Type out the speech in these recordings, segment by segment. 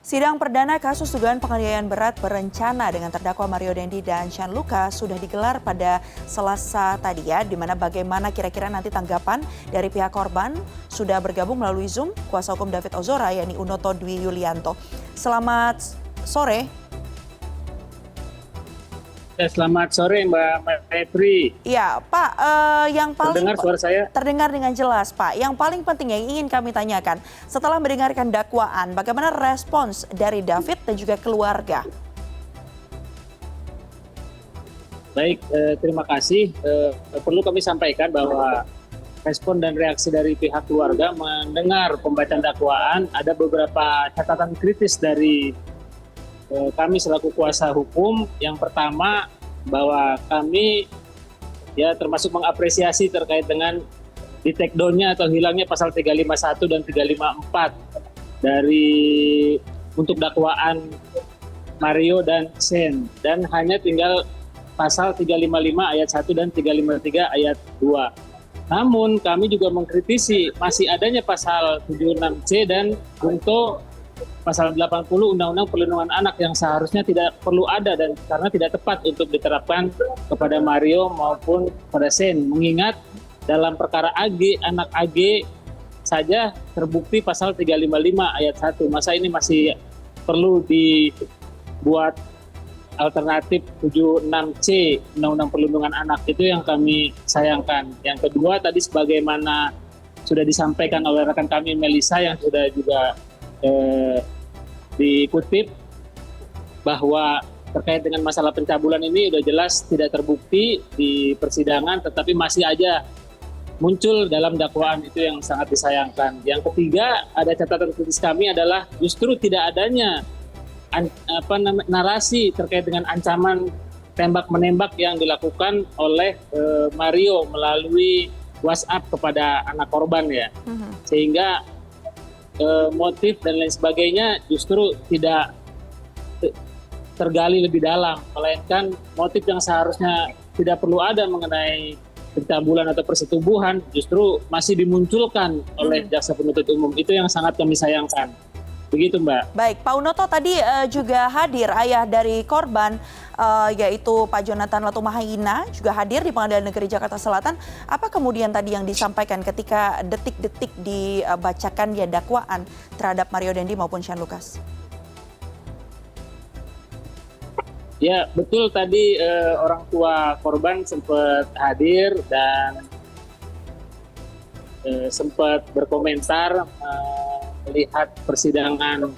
Sidang perdana kasus dugaan penganiayaan berat berencana dengan terdakwa Mario Dendi dan Shane Lucas sudah digelar pada Selasa tadi ya, di mana bagaimana kira-kira nanti tanggapan dari pihak korban sudah bergabung melalui Zoom kuasa hukum David Ozora yakni Unoto Dwi Yulianto. Selamat sore. Selamat sore Mbak Mepri. Ya Pak, yang paling terdengar suara saya? Terdengar dengan jelas Pak. Yang paling penting yang ingin kami tanyakan, setelah mendengarkan dakwaan, bagaimana respons dari David dan juga keluarga? Baik, terima kasih. Perlu kami sampaikan bahwa respon dan reaksi dari pihak keluarga mendengar pembacaan dakwaan, ada beberapa catatan kritis dari kami selaku kuasa hukum. Yang pertama, bahwa kami ya termasuk mengapresiasi terkait dengan di take down-nya atau hilangnya pasal 351 dan 354 dari untuk dakwaan Mario dan Shane, dan hanya tinggal pasal 355 ayat 1 dan 353 ayat 2. Namun kami juga mengkritisi masih adanya pasal 76C dan untuk pasal 80 Undang-Undang Perlindungan Anak yang seharusnya tidak perlu ada dan karena tidak tepat untuk diterapkan kepada Mario maupun pada Shane. Mengingat dalam perkara AG, anak AG saja terbukti pasal 355 ayat 1. Masa ini masih perlu dibuat alternatif 76C Undang-Undang Perlindungan Anak. Itu yang kami sayangkan. Yang kedua, tadi sebagaimana sudah disampaikan oleh rekan kami Melisa yang sudah juga dikutip, bahwa terkait dengan masalah pencabulan ini sudah jelas tidak terbukti di persidangan, tetapi masih aja muncul dalam dakwaan. Itu yang sangat disayangkan. Yang ketiga, ada catatan kritis kami adalah justru tidak adanya narasi terkait dengan ancaman tembak-menembak yang dilakukan oleh Mario melalui WhatsApp kepada anak korban ya. Sehingga motif dan lain sebagainya justru tidak tergali lebih dalam, melainkan motif yang seharusnya tidak perlu ada mengenai pencabulan atau persetubuhan justru masih dimunculkan oleh jaksa penuntut umum. Itu yang sangat kami sayangkan. Begitu Mbak. Baik, Pak Unoto tadi juga hadir ayah dari korban yaitu Pak Jonathan Latumahina juga hadir di Pengadilan Negeri Jakarta Selatan. Apa kemudian tadi yang disampaikan ketika detik-detik dibacakan ya dakwaan terhadap Mario Dendi maupun Shane Lucas? Ya betul, tadi orang tua korban sempat hadir dan sempat berkomentar melihat persidangan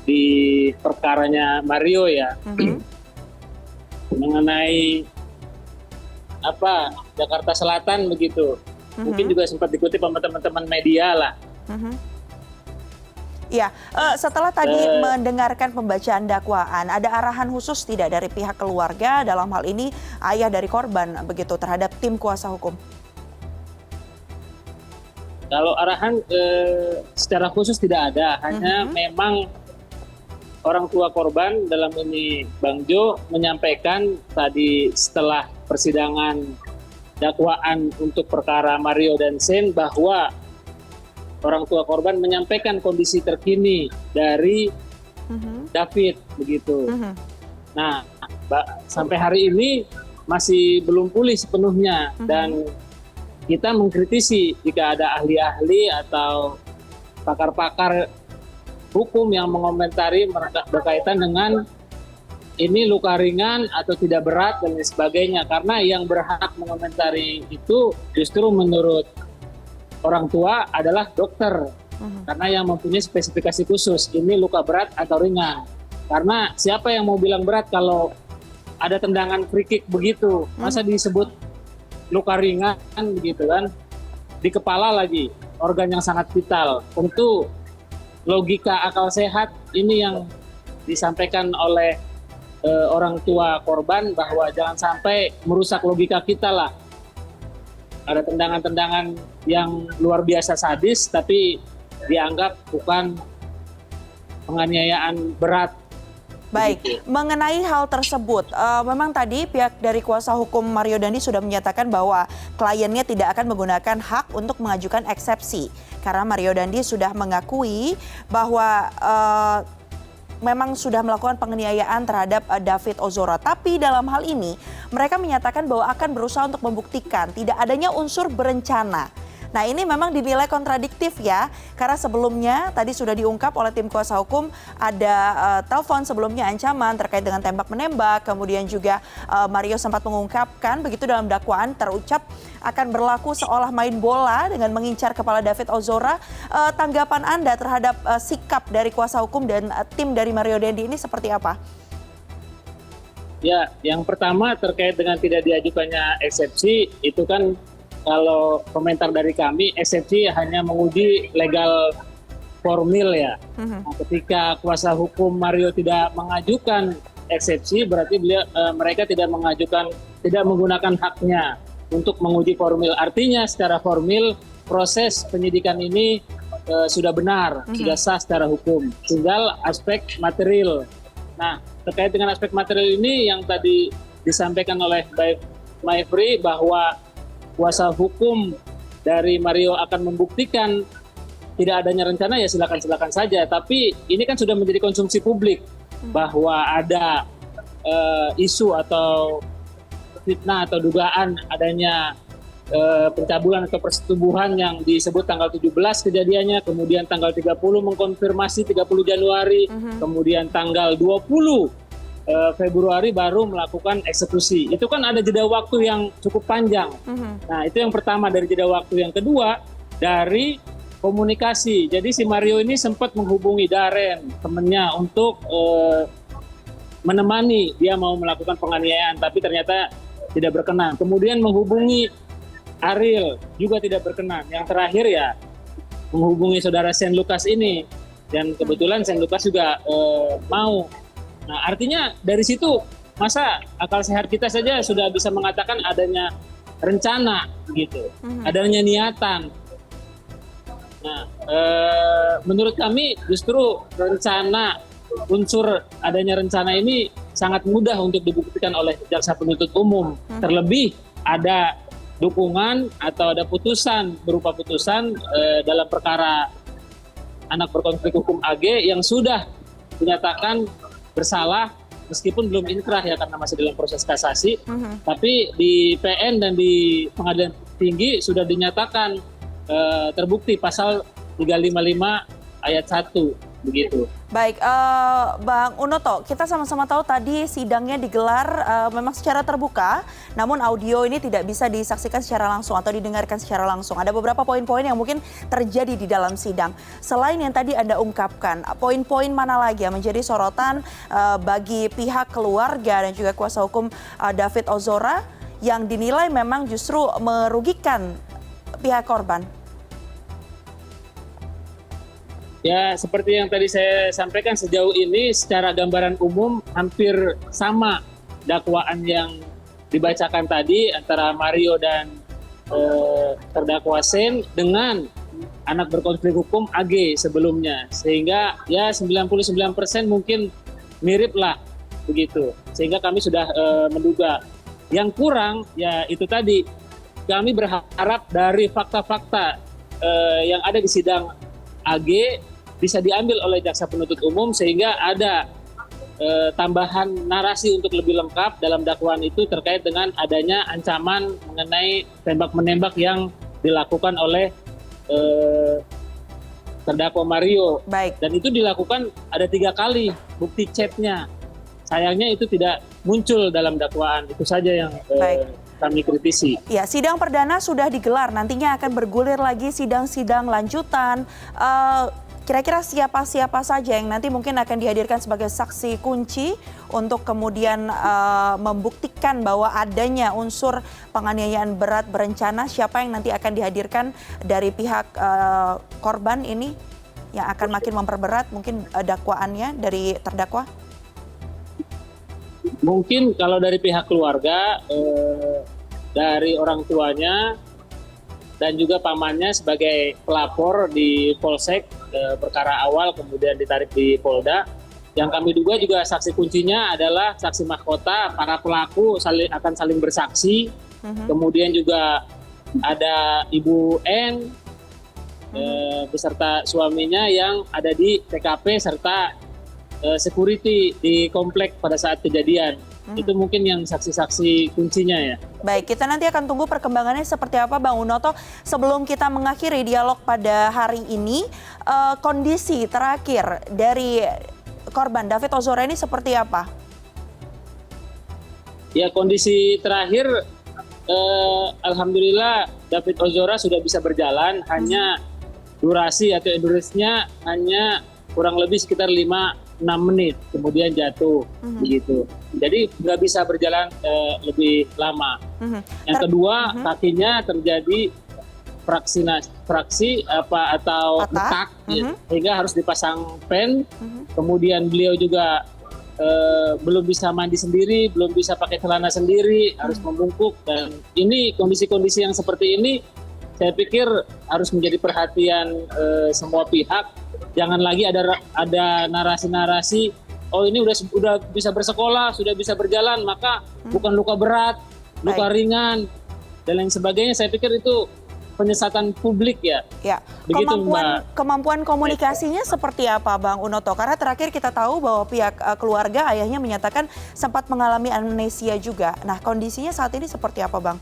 di perkaranya Mario ya, mengenai Jakarta Selatan begitu. Mungkin juga sempat dikutip sama teman-teman media lah. Ya, setelah tadi mendengarkan pembacaan dakwaan, ada arahan khusus tidak dari pihak keluarga dalam hal ini ayah dari korban begitu terhadap tim kuasa hukum? Kalau arahan secara khusus tidak ada, hanya memang orang tua korban dalam ini Bang Jo menyampaikan tadi setelah persidangan dakwaan untuk perkara Mario dan Shane bahwa orang tua korban menyampaikan kondisi terkini dari David begitu. Nah, sampai hari ini masih belum pulih sepenuhnya dan kita mengkritisi jika ada ahli-ahli atau pakar-pakar hukum yang mengomentari berkaitan dengan ini luka ringan atau tidak berat dan lain sebagainya. Karena yang berhak mengomentari itu justru menurut orang tua adalah dokter. Karena yang mempunyai spesifikasi khusus, ini luka berat atau ringan. Karena siapa yang mau bilang berat kalau ada tendangan free kick begitu? Masa disebut luka ringan begitu kan, di kepala lagi, organ yang sangat vital. Tentu logika akal sehat ini yang disampaikan oleh orang tua korban bahwa jangan sampai merusak logika kita lah. Ada tendangan-tendangan yang luar biasa sadis tapi dianggap bukan penganiayaan berat Baik, Begitu. mengenai hal tersebut, memang tadi pihak dari kuasa hukum Mario Dandi sudah menyatakan bahwa kliennya tidak akan menggunakan hak untuk mengajukan eksepsi. Karena Mario Dandi sudah mengakui bahwa memang sudah melakukan penganiayaan terhadap David Ozora. Tapi dalam hal ini, mereka menyatakan bahwa akan berusaha untuk membuktikan tidak adanya unsur berencana. Nah, ini memang dinilai kontradiktif ya, karena sebelumnya tadi sudah diungkap oleh tim kuasa hukum ada telepon sebelumnya ancaman terkait dengan tembak-menembak, kemudian juga Mario sempat mengungkapkan begitu dalam dakwaan terucap akan berlaku seolah main bola dengan mengincar kepala David Ozora. Tanggapan Anda terhadap sikap dari kuasa hukum dan tim dari Mario Dandi ini seperti apa? Ya, yang pertama terkait dengan tidak diajukannya eksepsi, itu kan kalau komentar dari kami, eksepsi hanya menguji legal formil ya. Nah, ketika kuasa hukum Mario tidak mengajukan eksepsi, berarti mereka tidak menggunakan haknya untuk menguji formil. Artinya secara formil proses penyidikan ini sudah benar, sudah sah secara hukum. Tinggal aspek material. Nah, terkait dengan aspek material ini yang tadi disampaikan oleh Baik Maifri bahwa kuasa hukum dari Mario akan membuktikan tidak adanya rencana, ya silakan saja. Tapi ini kan sudah menjadi konsumsi publik bahwa ada isu atau fitnah atau dugaan adanya pencabulan atau persetubuhan yang disebut tanggal 17 kejadiannya, kemudian tanggal 30 mengkonfirmasi 30 Januari, kemudian tanggal 20 Februari baru melakukan eksekusi. Itu kan ada jeda waktu yang cukup panjang. Nah, itu yang pertama dari jeda waktu. Yang kedua, dari komunikasi. Jadi si Mario ini sempat menghubungi Darren, temennya, untuk menemani dia mau melakukan penganiayaan, tapi ternyata tidak berkenan. Kemudian menghubungi Ariel, juga tidak berkenan. Yang terakhir ya menghubungi saudara Saint Lucas ini, dan kebetulan Saint Lucas juga mau. Nah, artinya dari situ masa akal sehat kita saja sudah bisa mengatakan adanya rencana gitu, adanya niatan. Nah, menurut kami justru unsur adanya rencana ini sangat mudah untuk dibuktikan oleh jaksa penuntut umum. Terlebih ada dukungan atau ada putusan berupa putusan dalam perkara anak berkonflik hukum AG yang sudah dinyatakan bersalah meskipun belum inkrah ya karena masih dalam proses kasasi, tapi di PN dan di Pengadilan Tinggi sudah dinyatakan terbukti pasal 355 ayat 1 begitu. Baik, Bang Unoto, kita sama-sama tahu tadi sidangnya digelar memang secara terbuka, namun audio ini tidak bisa disaksikan secara langsung atau didengarkan secara langsung. Ada beberapa poin-poin yang mungkin terjadi di dalam sidang. Selain yang tadi Anda ungkapkan, poin-poin mana lagi yang menjadi sorotan bagi pihak keluarga dan juga kuasa hukum David Ozora yang dinilai memang justru merugikan pihak korban? Ya, seperti yang tadi saya sampaikan, sejauh ini secara gambaran umum hampir sama dakwaan yang dibacakan tadi antara Mario dan terdakwa Sen dengan anak berkonflik hukum AG sebelumnya. Sehingga ya 99% mungkin mirip lah begitu. Sehingga kami sudah menduga. Yang kurang ya itu tadi, kami berharap dari fakta-fakta yang ada di sidang AG bisa diambil oleh jaksa penuntut umum sehingga ada tambahan narasi untuk lebih lengkap dalam dakwaan itu terkait dengan adanya ancaman mengenai tembak-menembak yang dilakukan oleh terdakwa Mario. Baik. Dan itu dilakukan ada 3 kali bukti chatnya. Sayangnya itu tidak muncul dalam dakwaan. Itu saja yang kami kritisi. Ya, sidang perdana sudah digelar, nantinya akan bergulir lagi sidang-sidang lanjutan. Kira-kira siapa-siapa saja yang nanti mungkin akan dihadirkan sebagai saksi kunci untuk kemudian membuktikan bahwa adanya unsur penganiayaan berat berencana, siapa yang nanti akan dihadirkan dari pihak korban ini yang akan makin memperberat mungkin dakwaannya dari terdakwa? Mungkin kalau dari pihak keluarga, dari orang tuanya dan juga pamannya sebagai pelapor di Polsek perkara awal kemudian ditarik di Polda, Yang kami duga juga saksi kuncinya adalah saksi mahkota, para pelaku akan saling bersaksi. Kemudian juga ada Ibu N beserta suaminya yang ada di TKP serta security di komplek pada saat kejadian. Itu mungkin yang saksi-saksi kuncinya ya. Baik, kita nanti akan tunggu perkembangannya seperti apa Bang Unoto. Sebelum kita mengakhiri dialog pada hari ini, kondisi terakhir dari korban David Ozora ini seperti apa? Ya, kondisi terakhir alhamdulillah David Ozora sudah bisa berjalan, hanya durasi atau endurance-nya hanya kurang lebih sekitar 5-6 menit, kemudian jatuh begitu. Jadi nggak bisa berjalan lebih lama. Yang kedua, kakinya terjadi fraksi atau retak, sehingga harus dipasang pen. Kemudian beliau juga belum bisa mandi sendiri, belum bisa pakai celana sendiri, harus membungkuk. Dan ini kondisi-kondisi yang seperti ini, saya pikir harus menjadi perhatian semua pihak. Jangan lagi ada narasi-narasi, oh ini udah bisa bersekolah, sudah bisa berjalan, maka bukan luka berat, luka ringan, dan lain sebagainya. Saya pikir itu penyesatan publik ya. Ya, begitu, kemampuan komunikasinya seperti apa Bang Unoto? Karena terakhir kita tahu bahwa pihak keluarga ayahnya menyatakan sempat mengalami amnesia juga. Nah, kondisinya saat ini seperti apa Bang?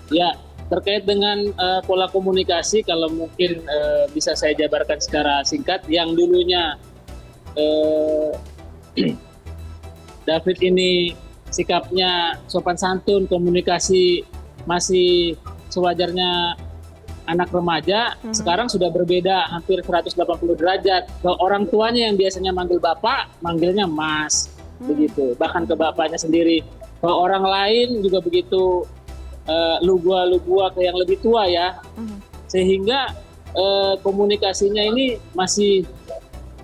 Ya, terkait dengan pola komunikasi, kalau mungkin bisa saya jabarkan secara singkat, yang dulunya David ini sikapnya sopan santun, komunikasi masih sewajarnya anak remaja, sekarang sudah berbeda hampir 180 derajat. Ke orang tuanya yang biasanya manggil bapak, manggilnya mas, begitu. Bahkan ke bapaknya sendiri. Ke orang lain juga begitu, lu gua ke yang lebih tua ya. Sehingga komunikasinya ini masih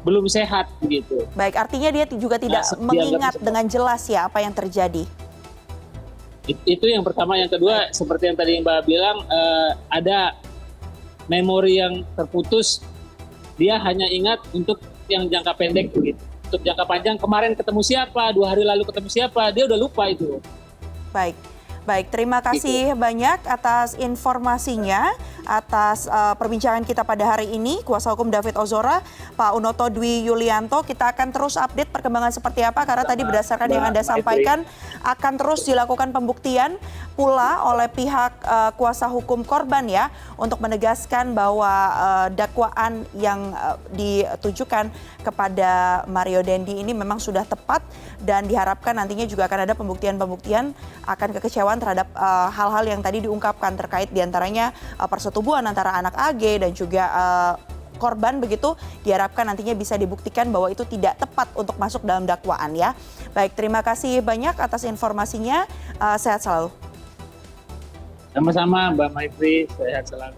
belum sehat begitu. Baik, artinya dia juga tidak mengingat dengan jelas ya apa yang terjadi. Itu yang pertama. Yang kedua, seperti yang tadi Mbak bilang, ada memori yang terputus. Dia hanya ingat untuk yang jangka pendek begitu. Untuk jangka panjang, kemarin ketemu siapa, 2 hari lalu ketemu siapa, dia udah lupa itu. Baik, terima kasih banyak atas informasinya, atas perbincangan kita pada hari ini. Kuasa hukum David Ozora, Pak Unoto Dwi Yulianto, kita akan terus update perkembangan seperti apa, karena tadi berdasarkan yang Anda sampaikan, akan terus dilakukan pembuktian pula oleh pihak kuasa hukum korban ya, untuk menegaskan bahwa dakwaan yang ditujukan kepada Mario Dendi ini memang sudah tepat, dan diharapkan nantinya juga akan ada pembuktian-pembuktian akan kekecewaan terhadap hal-hal yang tadi diungkapkan terkait diantaranya persetubuhan antara anak AG dan juga korban, begitu diharapkan nantinya bisa dibuktikan bahwa itu tidak tepat untuk masuk dalam dakwaan ya. Baik, terima kasih banyak atas informasinya, sehat selalu. Sama-sama Mbak Maifri, sehat selalu.